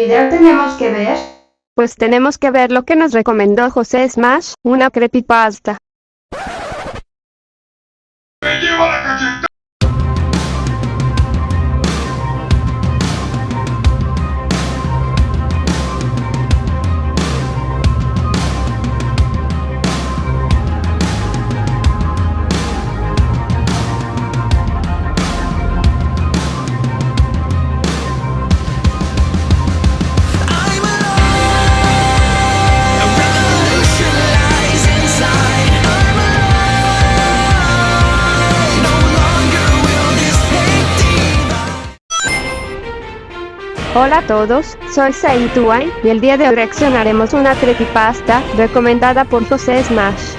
video tenemos que ver? Pues tenemos que ver lo que nos recomendó José Smash, una creepypasta. ¡Me lleva la cacheta! Hola a todos, soy Saituai, y el día de hoy reaccionaremos una creepypasta, recomendada por José Smash.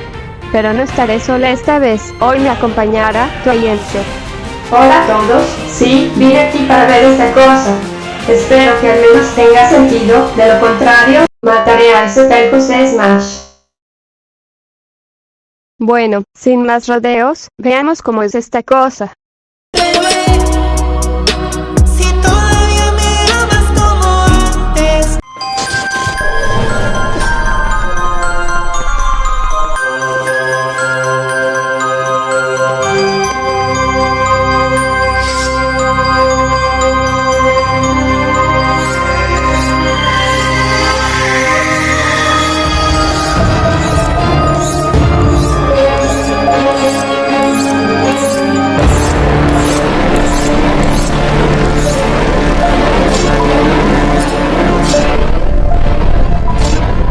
Pero no estaré sola esta vez, hoy me acompañará Toyense. Hola a todos, sí, vine aquí para ver esta cosa. Espero que al menos tenga sentido, de lo contrario, mataré a ese tal José Smash. Bueno, sin más rodeos, veamos cómo es esta cosa.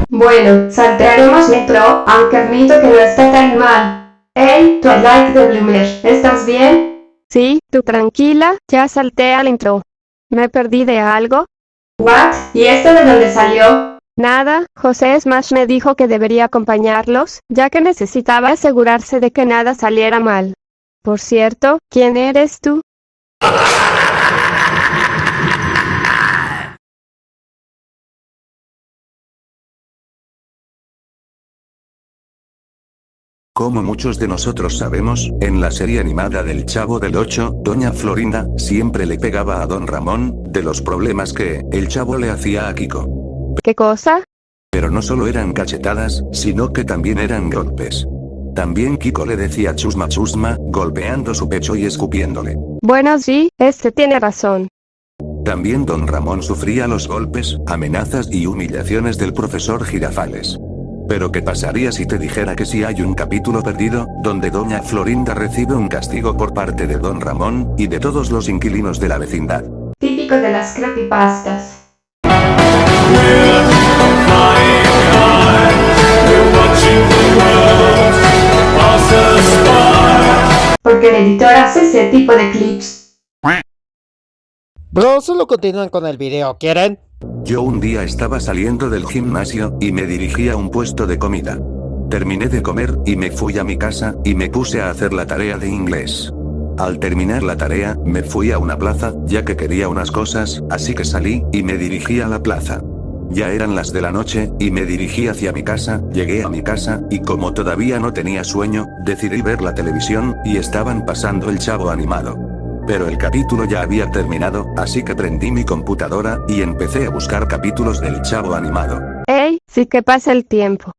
Bueno, saltearemos Metro, aunque admito que no está tan mal. Hey, Twilight de Bloomer, ¿estás bien? Sí, tú tranquila, ya salté al intro. ¿Me perdí de algo? What? ¿Y esto de dónde salió? Nada, José Smash me dijo que debería acompañarlos, ya que necesitaba asegurarse de que nada saliera mal. Por cierto, ¿quién eres tú? Como muchos de nosotros sabemos, en la serie animada del Chavo del Ocho, Doña Florinda siempre le pegaba a Don Ramón, de los problemas que el Chavo le hacía a Kiko. ¿Qué cosa? Pero no solo eran cachetadas, sino que también eran golpes. También Kiko le decía chusma chusma, golpeando su pecho y escupiéndole. Bueno sí, tiene razón. También Don Ramón sufría los golpes, amenazas y humillaciones del profesor Girafales. Pero ¿qué pasaría si te dijera que si hay un capítulo perdido, donde Doña Florinda recibe un castigo por parte de Don Ramón, y de todos los inquilinos de la vecindad? Típico de las creepypastas. Porque el editor hace ese tipo de clips. Bro, solo continúan con el video, ¿quieren? Yo un día estaba saliendo del gimnasio, y me dirigí a un puesto de comida. Terminé de comer, y me fui a mi casa, y me puse a hacer la tarea de inglés. Al terminar la tarea, me fui a una plaza, ya que quería unas cosas, así que salí, y me dirigí a la plaza. Ya eran las de la noche, y me dirigí hacia mi casa, llegué a mi casa, y como todavía no tenía sueño, decidí ver la televisión, y estaban pasando el Chavo animado. Pero el capítulo ya había terminado, así que prendí mi computadora, y empecé a buscar capítulos del Chavo animado. ¡Ey! Sí que pasa el tiempo.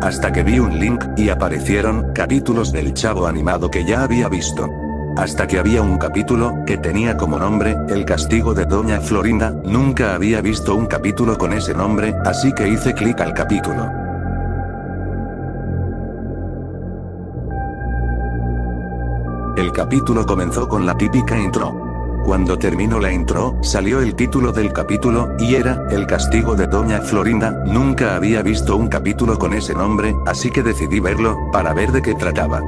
Hasta que vi un link, y aparecieron capítulos del Chavo animado que ya había visto. Hasta que había un capítulo, que tenía como nombre, El castigo de Doña Florinda. Nunca había visto un capítulo con ese nombre, así que hice clic al capítulo. El capítulo comenzó con la típica intro. Cuando terminó la intro, salió el título del capítulo, y era, El castigo de Doña Florinda. Nunca había visto un capítulo con ese nombre, así que decidí verlo, para ver de qué trataba.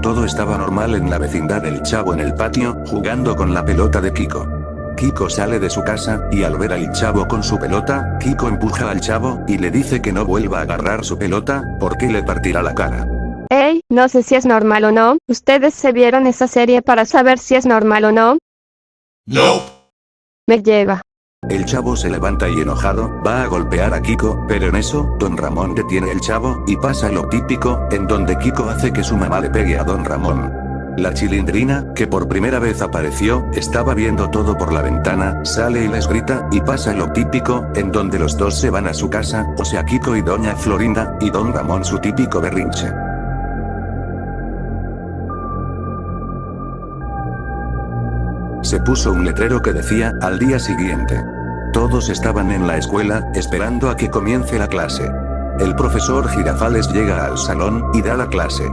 Todo estaba normal en la vecindad del Chavo en el patio, jugando con la pelota de Kiko. Kiko sale de su casa, y al ver al Chavo con su pelota, Kiko empuja al Chavo, y le dice que no vuelva a agarrar su pelota, porque le partirá la cara. Ey, no sé si es normal o no, ¿ustedes se vieron esa serie para saber si es normal o no? No. Me lleva. El Chavo se levanta y enojado, va a golpear a Kiko, pero en eso, Don Ramón detiene al Chavo, y pasa lo típico, en donde Kiko hace que su mamá le pegue a Don Ramón. La Chilindrina, que por primera vez apareció, estaba viendo todo por la ventana, sale y les grita, y pasa lo típico, en donde los dos se van a su casa, o sea Kiko y doña Florinda, y don Ramón su típico berrinche. Se puso un letrero que decía, al día siguiente. Todos estaban en la escuela, esperando a que comience la clase. El profesor Girafales llega al salón, y da la clase.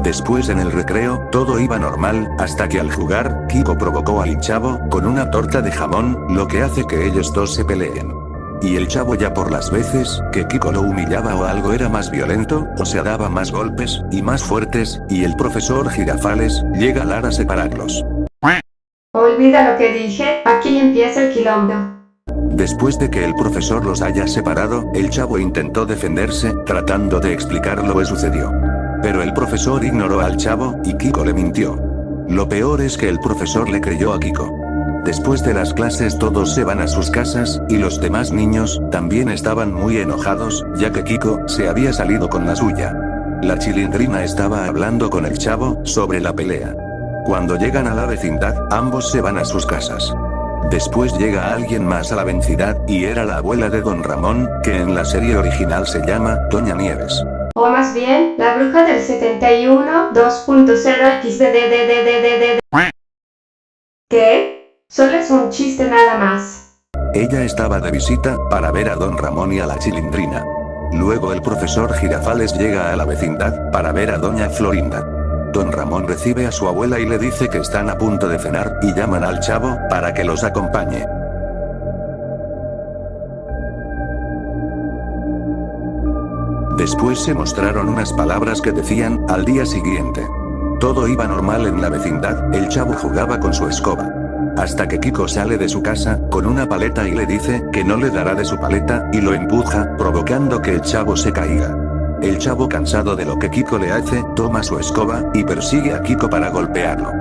Después en el recreo, todo iba normal, hasta que al jugar, Kiko provocó al chavo, con una torta de jamón, lo que hace que ellos dos se peleen. Y el chavo ya por las veces, que Kiko lo humillaba o algo era más violento, o se daba más golpes, y más fuertes, y el profesor Girafales, llega a separarlos. Olvida lo que dije, aquí empieza el quilombo. Después de que el profesor los haya separado, el chavo intentó defenderse, tratando de explicar lo que sucedió. Pero el profesor ignoró al chavo, y Kiko le mintió. Lo peor es que el profesor le creyó a Kiko. Después de las clases todos se van a sus casas, y los demás niños, también estaban muy enojados, ya que Kiko, se había salido con la suya. La Chilindrina estaba hablando con el chavo, sobre la pelea. Cuando llegan a la vecindad, ambos se van a sus casas. Después llega alguien más a la vecindad, y era la abuela de don Ramón, que en la serie original se llama Doña Nieves. O más bien, la bruja del 71, 2.0 XDDDDDD. ¿Qué? Solo es un chiste nada más. Ella estaba de visita, para ver a don Ramón y a la Chilindrina. Luego el profesor Girafales llega a la vecindad, para ver a doña Florinda. Don Ramón recibe a su abuela y le dice que están a punto de cenar, y llaman al chavo, para que los acompañe. Después se mostraron unas palabras que decían, al día siguiente. Todo iba normal en la vecindad, el chavo jugaba con su escoba. Hasta que Kiko sale de su casa, con una paleta y le dice, que no le dará de su paleta, y lo empuja, provocando que el chavo se caiga. El chavo cansado de lo que Kiko le hace, toma su escoba, y persigue a Kiko para golpearlo.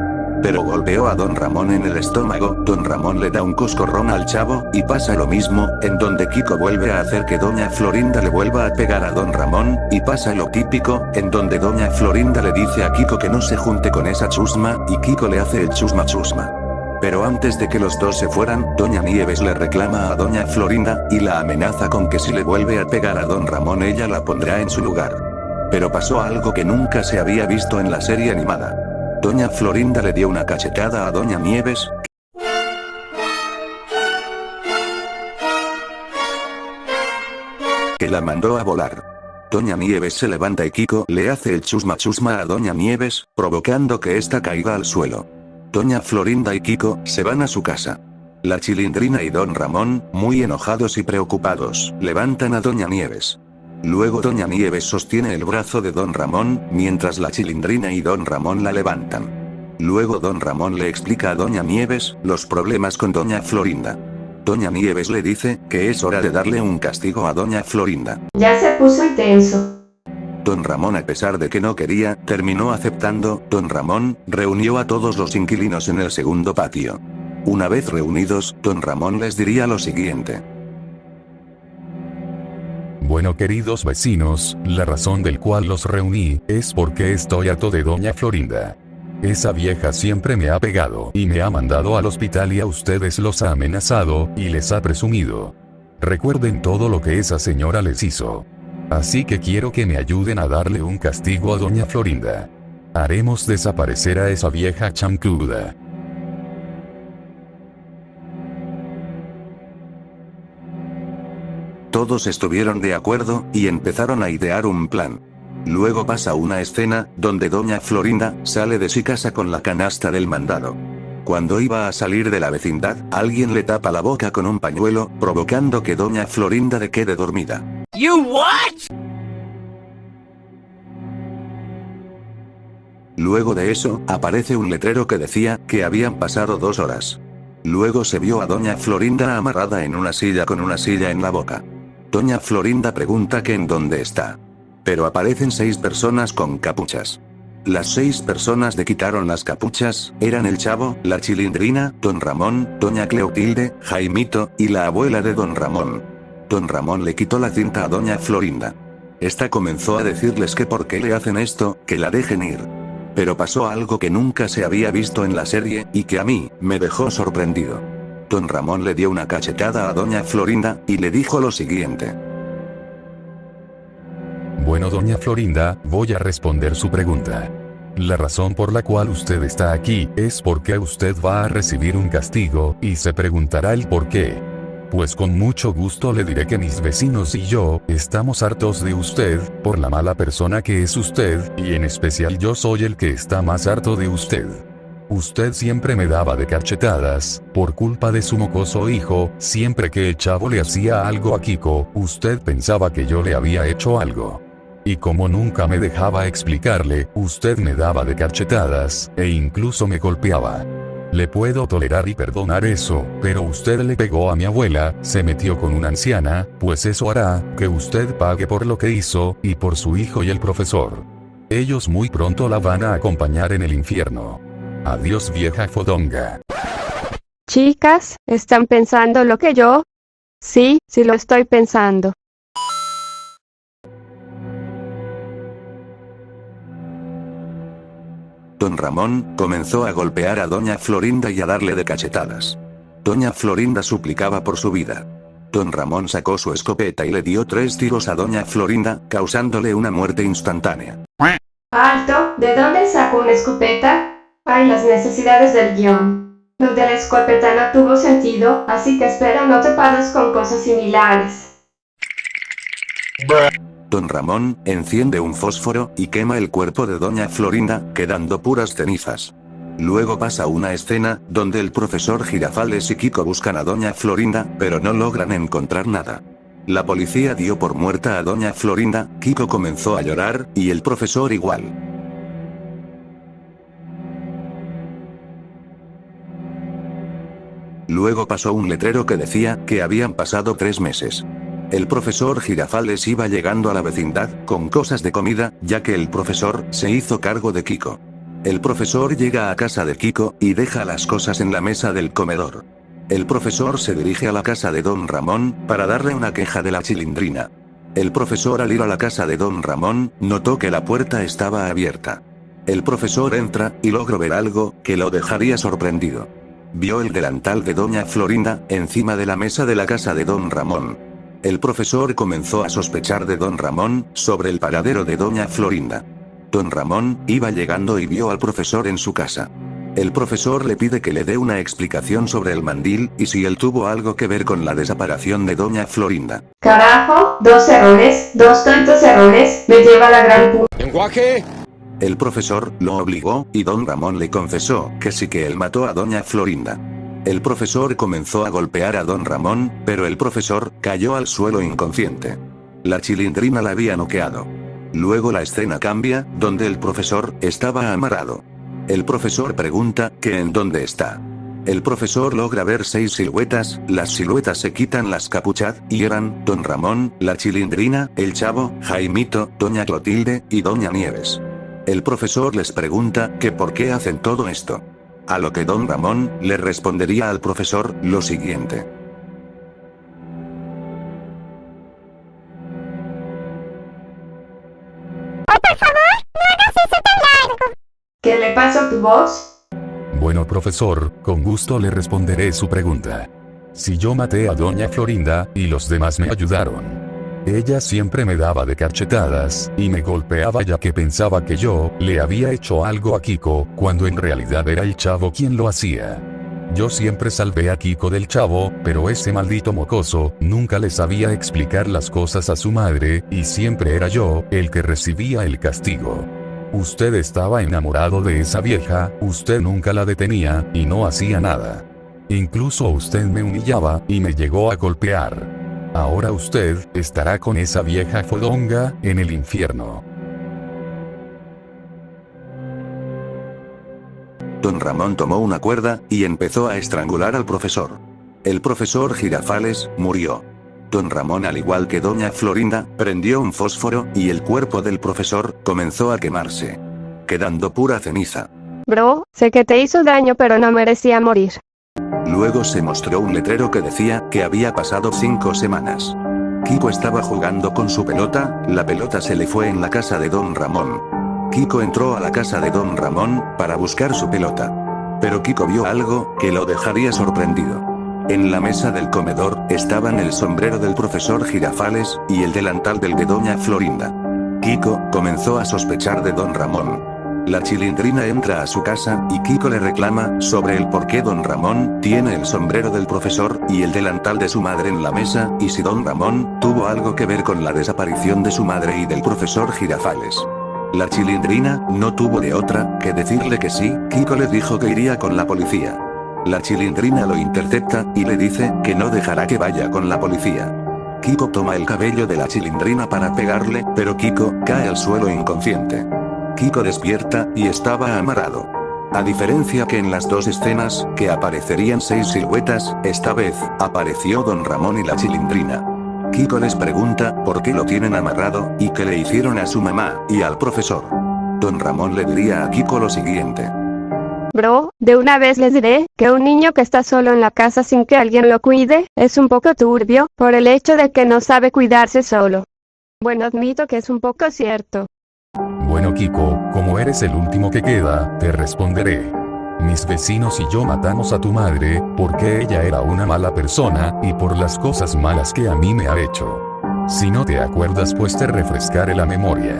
Pero golpeó a don Ramón en el estómago, don Ramón le da un coscorrón al chavo, y pasa lo mismo, en donde Kiko vuelve a hacer que doña Florinda le vuelva a pegar a don Ramón, y pasa lo típico, en donde doña Florinda le dice a Kiko que no se junte con esa chusma, y Kiko le hace el chusma chusma. Pero antes de que los dos se fueran, doña Nieves le reclama a doña Florinda, y la amenaza con que si le vuelve a pegar a don Ramón ella la pondrá en su lugar. Pero pasó algo que nunca se había visto en la serie animada. Doña Florinda le dio una cachetada a doña Nieves, que la mandó a volar. Doña Nieves se levanta y Kiko le hace el chusma chusma a doña Nieves, provocando que ésta caiga al suelo. Doña Florinda y Kiko se van a su casa. La Chilindrina y don Ramón, muy enojados y preocupados, levantan a doña Nieves. Luego doña Nieves sostiene el brazo de don Ramón, mientras la Chilindrina y don Ramón la levantan. Luego don Ramón le explica a doña Nieves, los problemas con doña Florinda. Doña Nieves le dice, que es hora de darle un castigo a doña Florinda. Ya se puso intenso. Don Ramón, a pesar de que no quería, terminó aceptando. Don Ramón reunió a todos los inquilinos en el segundo patio. Una vez reunidos, don Ramón les diría lo siguiente. Bueno, queridos vecinos, la razón del cual los reuní, es porque estoy harto de doña Florinda. Esa vieja siempre me ha pegado y me ha mandado al hospital y a ustedes los ha amenazado, y les ha presumido. Recuerden todo lo que esa señora les hizo. Así que quiero que me ayuden a darle un castigo a doña Florinda. Haremos desaparecer a esa vieja chancuda. Todos estuvieron de acuerdo, y empezaron a idear un plan. Luego pasa una escena, donde doña Florinda sale de su casa con la canasta del mandado. Cuando iba a salir de la vecindad, alguien le tapa la boca con un pañuelo, provocando que doña Florinda le quede dormida. You what? Luego de eso, aparece un letrero que decía, que habían pasado 2 horas. Luego se vio a doña Florinda amarrada en una silla con una silla en la boca. Doña Florinda pregunta que en dónde está. Pero aparecen 6 personas con capuchas. Las 6 personas le quitaron las capuchas, eran el chavo, la Chilindrina, don Ramón, doña Cleotilde, Jaimito, y la abuela de don Ramón. Don Ramón le quitó la cinta a doña Florinda. Esta comenzó a decirles que por qué le hacen esto, que la dejen ir. Pero pasó algo que nunca se había visto en la serie, y que a mí, me dejó sorprendido. Don Ramón le dio una cachetada a doña Florinda, y le dijo lo siguiente. Bueno, doña Florinda, voy a responder su pregunta. La razón por la cual usted está aquí, es porque usted va a recibir un castigo, y se preguntará el por qué. Pues con mucho gusto le diré que mis vecinos y yo, estamos hartos de usted, por la mala persona que es usted, y en especial yo soy el que está más harto de usted. Usted siempre me daba de cachetadas, por culpa de su mocoso hijo, siempre que el chavo le hacía algo a Kiko, usted pensaba que yo le había hecho algo. Y como nunca me dejaba explicarle, usted me daba de cachetadas, e incluso me golpeaba. Le puedo tolerar y perdonar eso, pero usted le pegó a mi abuela, se metió con una anciana, pues eso hará que usted pague por lo que hizo, y por su hijo y el profesor. Ellos muy pronto la van a acompañar en el infierno. Adiós, vieja fodonga. Chicas, ¿están pensando lo que yo? Sí, sí lo estoy pensando. Don Ramón comenzó a golpear a doña Florinda y a darle de cachetadas. Doña Florinda suplicaba por su vida. Don Ramón sacó su escopeta y le dio 3 tiros a doña Florinda, causándole una muerte instantánea. Alto, ¿de dónde saco una escopeta? Hay las necesidades del guión. Lo de la escopeta no tuvo sentido, así que espero no te pares con cosas similares. Don Ramón enciende un fósforo y quema el cuerpo de doña Florinda, quedando puras cenizas. Luego pasa una escena, donde el profesor Girafales y Kiko buscan a doña Florinda, pero no logran encontrar nada. La policía dio por muerta a doña Florinda, Kiko comenzó a llorar, y el profesor igual. Luego pasó un letrero que decía que habían pasado 3 meses. El profesor Girafales iba llegando a la vecindad, con cosas de comida, ya que el profesor se hizo cargo de Kiko. El profesor llega a casa de Kiko, y deja las cosas en la mesa del comedor. El profesor se dirige a la casa de don Ramón, para darle una queja de la Chilindrina. El profesor al ir a la casa de don Ramón, notó que la puerta estaba abierta. El profesor entra, y logró ver algo, que lo dejaría sorprendido. Vio el delantal de doña Florinda, encima de la mesa de la casa de don Ramón. El profesor comenzó a sospechar de don Ramón, sobre el paradero de doña Florinda. Don Ramón iba llegando y vio al profesor en su casa. El profesor le pide que le dé una explicación sobre el mandil, y si él tuvo algo que ver con la desaparición de doña Florinda. Carajo, 2 errores, 2 tantos errores, me lleva la gran puta. ¡Lenguaje! El profesor lo obligó, y don Ramón le confesó que sí que él mató a doña Florinda. El profesor comenzó a golpear a don Ramón, pero el profesor cayó al suelo inconsciente. La Chilindrina la había noqueado. Luego la escena cambia, donde el profesor estaba amarrado. El profesor pregunta que en dónde está. El profesor logra ver 6 siluetas, las siluetas se quitan las capuchas, y eran don Ramón, la Chilindrina, el Chavo, Jaimito, doña Clotilde, y doña Nieves. El profesor les pregunta que por qué hacen todo esto. A lo que don Ramón le respondería al profesor lo siguiente. Por favor, no hagas eso tan largo. ¿Qué le pasó a tu voz? Bueno, profesor, con gusto le responderé su pregunta. Si yo maté a doña Florinda, y los demás me ayudaron. Ella siempre me daba de cachetadas, y me golpeaba ya que pensaba que yo le había hecho algo a Kiko, cuando en realidad era el Chavo quien lo hacía. Yo siempre salvé a Kiko del Chavo, pero ese maldito mocoso nunca le sabía explicar las cosas a su madre, y siempre era yo el que recibía el castigo. Usted estaba enamorado de esa vieja, usted nunca la detenía, y no hacía nada. Incluso usted me humillaba, y me llegó a golpear. Ahora usted estará con esa vieja fodonga en el infierno. Don Ramón tomó una cuerda y empezó a estrangular al profesor. El profesor Girafales murió. Don Ramón, al igual que doña Florinda, prendió un fósforo y el cuerpo del profesor comenzó a quemarse, quedando pura ceniza. Bro, sé que te hizo daño pero no merecía morir. Luego se mostró un letrero que decía que había pasado 5 semanas. Kiko estaba jugando con su pelota, la pelota se le fue en la casa de don Ramón. Kiko entró a la casa de Don Ramón para buscar su pelota. Pero Kiko vio algo que lo dejaría sorprendido. En la mesa del comedor estaban el sombrero del profesor Girafales y el delantal del de Doña Florinda. Kiko comenzó a sospechar de Don Ramón. La Chilindrina entra a su casa y Kiko le reclama sobre el por qué Don Ramón tiene el sombrero del profesor y el delantal de su madre en la mesa, y si Don Ramón tuvo algo que ver con la desaparición de su madre y del profesor Girafales. La Chilindrina no tuvo de otra que decirle que sí. Kiko le dijo que iría con la policía. La Chilindrina lo intercepta y le dice que no dejará que vaya con la policía. Kiko toma el cabello de la Chilindrina para pegarle, pero Kiko cae al suelo inconsciente. Kiko despierta y estaba amarrado. A diferencia que en las dos escenas, que aparecerían 6 siluetas, esta vez apareció Don Ramón y la Chilindrina. Kiko les pregunta por qué lo tienen amarrado y qué le hicieron a su mamá y al profesor. Don Ramón le diría a Kiko lo siguiente. Bro, de una vez les diré que un niño que está solo en la casa sin que alguien lo cuide, es un poco turbio, por el hecho de que no sabe cuidarse solo. Bueno, admito que es un poco cierto. Bueno Kiko, como eres el último que queda, te responderé. Mis vecinos y yo matamos a tu madre, porque ella era una mala persona, y por las cosas malas que a mí me ha hecho. Si no te acuerdas, pues te refrescaré la memoria.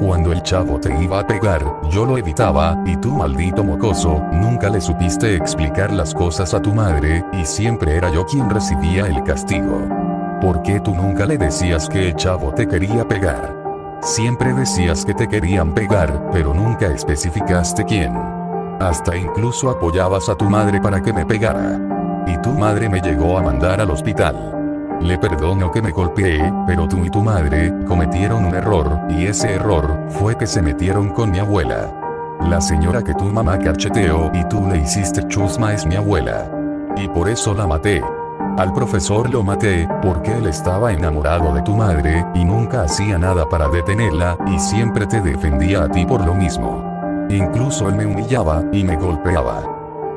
Cuando el chavo te iba a pegar, yo lo evitaba, y tú, maldito mocoso, nunca le supiste explicar las cosas a tu madre, y siempre era yo quien recibía el castigo. ¿Por qué tú nunca le decías que el chavo te quería pegar? Siempre decías que te querían pegar, pero nunca especificaste quién. Hasta incluso apoyabas a tu madre para que me pegara. Y tu madre me llegó a mandar al hospital. Le perdono que me golpeé, pero tú y tu madre cometieron un error, y ese error fue que se metieron con mi abuela. La señora que tu mamá cacheteó y tú le hiciste chusma es mi abuela. Y por eso la maté. Al profesor lo maté, porque él estaba enamorado de tu madre, y nunca hacía nada para detenerla, y siempre te defendía a ti por lo mismo. Incluso él me humillaba, y me golpeaba.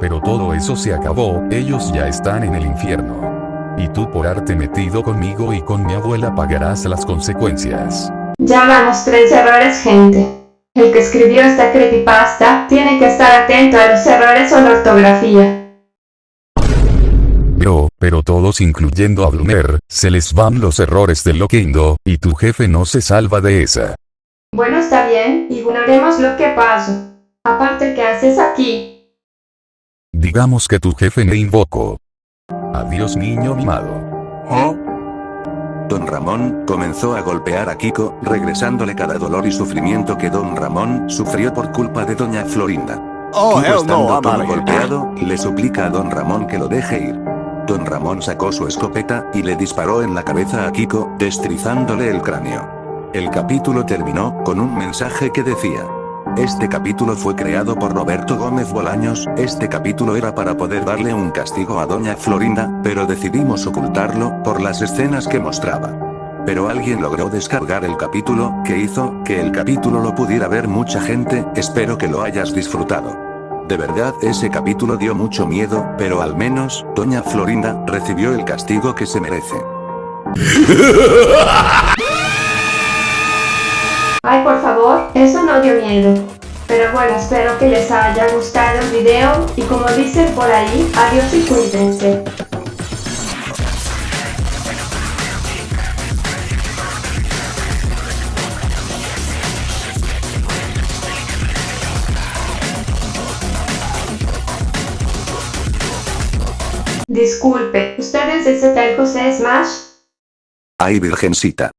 Pero todo eso se acabó, ellos ya están en el infierno. Y tú por haberte metido conmigo y con mi abuela pagarás las consecuencias. Ya vamos 3 errores, gente. El que escribió esta creepypasta tiene que estar atento a los errores o la ortografía. Bro, pero todos incluyendo a Bloomer, se les van los errores del Loquendo, y tu jefe no se salva de esa. Bueno, está bien, ignoremos lo que pasó. Aparte, ¿qué haces aquí? Digamos que tu jefe me invocó. Adiós, niño mimado. Don Ramón comenzó a golpear a Kiko, regresándole cada dolor y sufrimiento que Don Ramón sufrió por culpa de Doña Florinda. Kiko, estando todo golpeado, le suplica a Don Ramón que lo deje ir. Don Ramón sacó su escopeta y le disparó en la cabeza a Kiko, destrizándole el cráneo. El capítulo terminó con un mensaje que decía: este capítulo fue creado por Roberto Gómez Bolaños. Este capítulo era para poder darle un castigo a Doña Florinda, pero decidimos ocultarlo por las escenas que mostraba. Pero alguien logró descargar el capítulo, que hizo que el capítulo lo pudiera ver mucha gente. Espero que lo hayas disfrutado. De verdad, ese capítulo dio mucho miedo, pero al menos Doña Florinda recibió el castigo que se merece. Ay, por favor, eso no dio miedo. Pero bueno, espero que les haya gustado el video, y como dicen por ahí, adiós y cuídense. Disculpe, ¿usted es ese tal José Smash? Ay, virgencita.